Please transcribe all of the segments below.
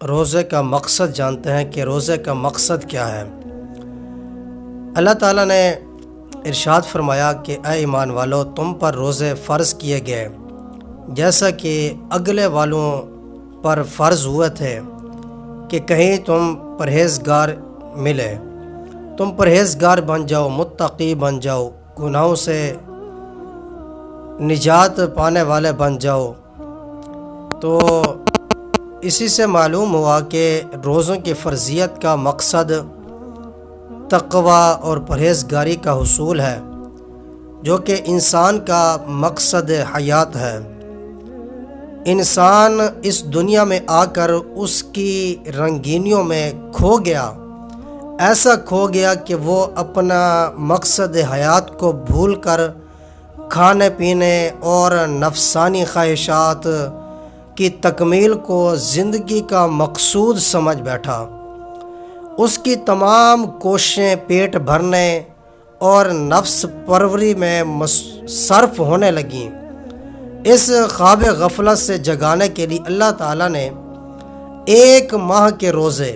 روزے کا مقصد جانتے ہیں کہ روزے کا مقصد کیا ہے۔ اللہ تعالیٰ نے ارشاد فرمایا کہ اے ایمان والو، تم پر روزے فرض کیے گئے جیسا کہ اگلے والوں پر فرض ہوئے تھے کہ کہیں تم پرہیزگار ملے، تم پرہیزگار بن جاؤ، متقی بن جاؤ، گناہوں سے نجات پانے والے بن جاؤ۔ تو اسی سے معلوم ہوا کہ روزوں کی فرضیت کا مقصد تقوی اور پرہیزگاری کا حصول ہے، جو کہ انسان کا مقصد حیات ہے۔ انسان اس دنیا میں آ کر اس کی رنگینیوں میں کھو گیا، ایسا کھو گیا کہ وہ اپنا مقصد حیات کو بھول کر کھانے پینے اور نفسانی خواہشات کی تکمیل کو زندگی کا مقصود سمجھ بیٹھا۔ اس کی تمام کوششیں پیٹ بھرنے اور نفس پروری میں صرف ہونے لگیں۔ اس خواب غفلت سے جگانے کے لیے اللہ تعالیٰ نے ایک ماہ کے روزے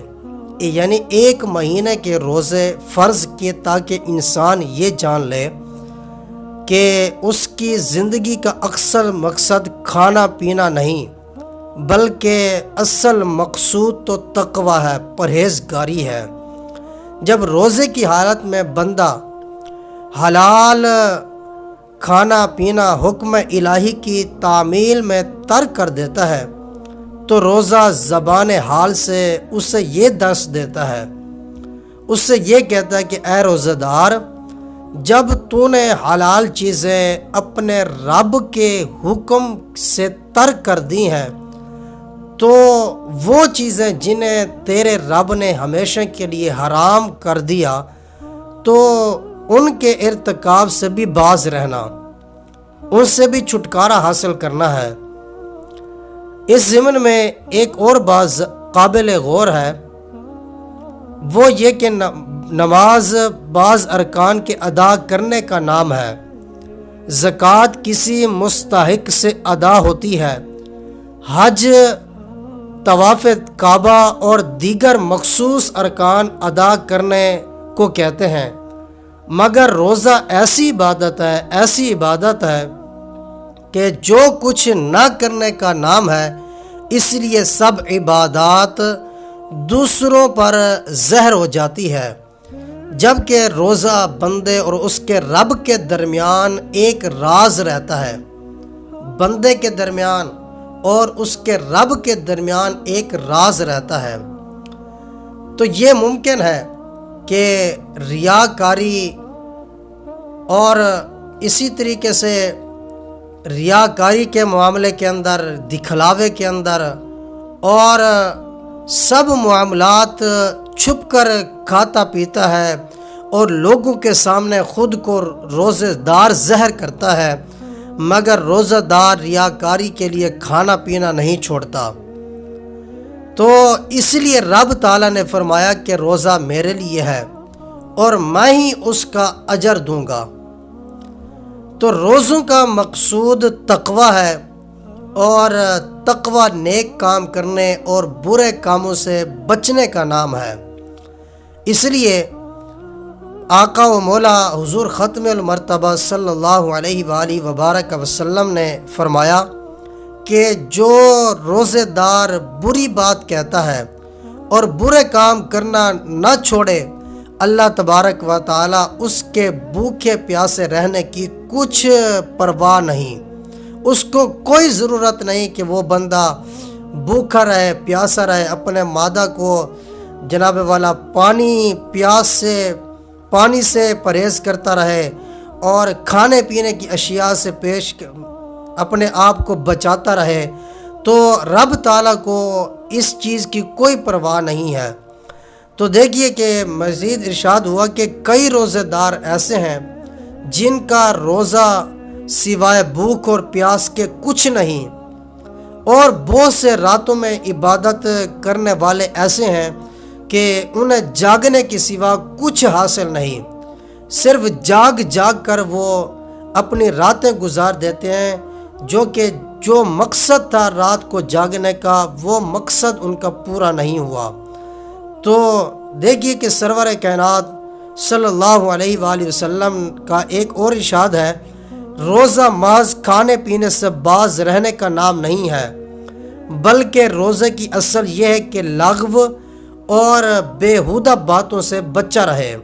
یعنی ایک مہینے کے روزے فرض کیے تاکہ انسان یہ جان لے کہ اس کی زندگی کا اکثر مقصد کھانا پینا نہیں، بلکہ اصل مقصود تو تقوی ہے، پرہیزگاری ہے۔ جب روزے کی حالت میں بندہ حلال کھانا پینا حکم الہی کی تعمیل میں ترک کر دیتا ہے تو روزہ زبان حال سے اسے یہ درس دیتا ہے، اس سے یہ کہتا ہے کہ اے روزہ دار، جب تو نے حلال چیزیں اپنے رب کے حکم سے ترک کر دی ہیں تو وہ چیزیں جنہیں تیرے رب نے ہمیشہ کے لیے حرام کر دیا تو ان کے ارتکاب سے بھی باز رہنا، ان سے بھی چھٹکارا حاصل کرنا ہے۔ اس ضمن میں ایک اور بات قابل غور ہے، وہ یہ کہ نماز بعض ارکان کے ادا کرنے کا نام ہے، زکوٰۃ کسی مستحق سے ادا ہوتی ہے، حج، طواف کعبہ اور دیگر مخصوص ارکان ادا کرنے کو کہتے ہیں، مگر روزہ ایسی عبادت ہے کہ جو کچھ نہ کرنے کا نام ہے، اس لیے سب عبادات دوسروں پر زہر ہو جاتی ہے، جبکہ روزہ بندے اور اس کے رب کے درمیان ایک راز رہتا ہے۔ بندے کے درمیان اور اس کے رب کے درمیان ایک راز رہتا ہے۔ تو یہ ممکن ہے کہ ریاکاری اور اسی طریقے سے ریاکاری کے معاملے کے اندر، دکھلاوے کے اندر اور سب معاملات چھپ کر کھاتا پیتا ہے اور لوگوں کے سامنے خود کو روزہ دار ظاہر کرتا ہے، مگر روزہ دار ریاکاری کے لیے کھانا پینا نہیں چھوڑتا۔ تو اس لیے رب تعالیٰ نے فرمایا کہ روزہ میرے لیے ہے اور میں ہی اس کا اجر دوں گا۔ تو روزوں کا مقصود تقوی ہے، اور تقوی نیک کام کرنے اور برے کاموں سے بچنے کا نام ہے۔ اس لیے آقا و مولا حضور ختم المرتبہ صلی اللہ علیہ وآلہ وبارک وسلم نے فرمایا کہ جو روزے دار بری بات کہتا ہے اور برے کام کرنا نہ چھوڑے، اللہ تبارک و تعالی اس کے بھوکے پیاسے رہنے کی کچھ پرواہ نہیں، اس کو کوئی ضرورت نہیں کہ وہ بندہ بھوکا رہے، پیاسا رہے، اپنے معدہ کو جناب والا پانی سے پرہیز کرتا رہے اور کھانے پینے کی اشیاء سے اپنے آپ کو بچاتا رہے، تو رب تعالیٰ کو اس چیز کی کوئی پرواہ نہیں ہے۔ تو دیکھیے کہ مزید ارشاد ہوا کہ کئی روزے دار ایسے ہیں جن کا روزہ سوائے بھوک اور پیاس کے کچھ نہیں، اور بہت سے راتوں میں عبادت کرنے والے ایسے ہیں کہ انہیں جاگنے کے سوا کچھ حاصل نہیں، صرف جاگ کر وہ اپنی راتیں گزار دیتے ہیں، جو کہ جو مقصد تھا رات کو جاگنے کا وہ مقصد ان کا پورا نہیں ہوا۔ تو دیکھیے کہ سرور کائنات صلی اللہ علیہ وآلہ وسلم کا ایک اور ارشاد ہے، روزہ محض کھانے پینے سے باز رہنے کا نام نہیں ہے، بلکہ روزے کی اصل یہ ہے کہ لغو اور بیہودہ باتوں سے بچا رہے۔